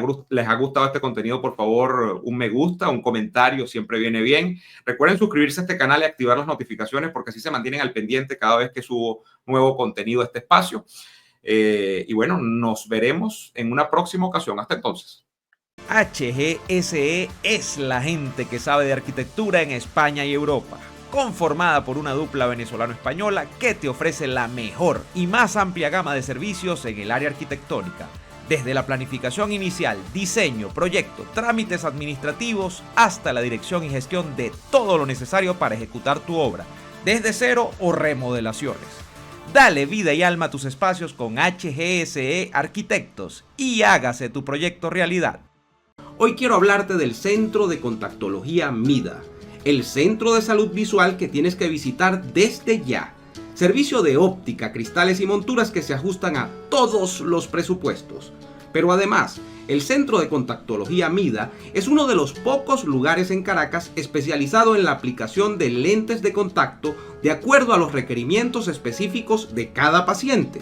ha gustado este contenido, por favor, un me gusta, un comentario, siempre viene bien. Recuerden suscribirse a este canal y activar las notificaciones porque así se mantienen al pendiente cada vez que subo nuevo contenido a este espacio. Y bueno, nos veremos en una próxima ocasión. Hasta entonces. HGSE es la gente que sabe de arquitectura en España y Europa, conformada por una dupla venezolano-española que te ofrece la mejor y más amplia gama de servicios en el área arquitectónica, desde la planificación inicial, diseño, proyecto, trámites administrativos, hasta la dirección y gestión de todo lo necesario para ejecutar tu obra, desde cero o remodelaciones. Dale vida y alma a tus espacios con HGSE Arquitectos y hágase tu proyecto realidad. Hoy quiero hablarte del Centro de Contactología MIDA, el centro de salud visual que tienes que visitar desde ya. Servicio de óptica, cristales y monturas que se ajustan a todos los presupuestos. Pero además, el Centro de Contactología MIDA es uno de los pocos lugares en Caracas especializado en la aplicación de lentes de contacto de acuerdo a los requerimientos específicos de cada paciente.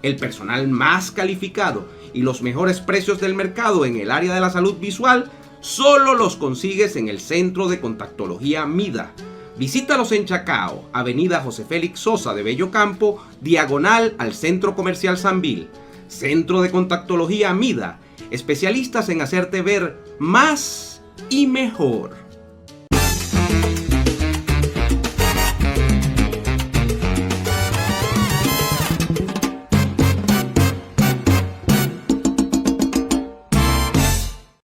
El personal más calificado y los mejores precios del mercado en el área de la salud visual solo los consigues en el Centro de Contactología MIDA. Visítalos en Chacao, Avenida José Félix Sosa de Bellocampo, diagonal al Centro Comercial Sambil. Centro de Contactología MIDA, especialistas en hacerte ver más y mejor.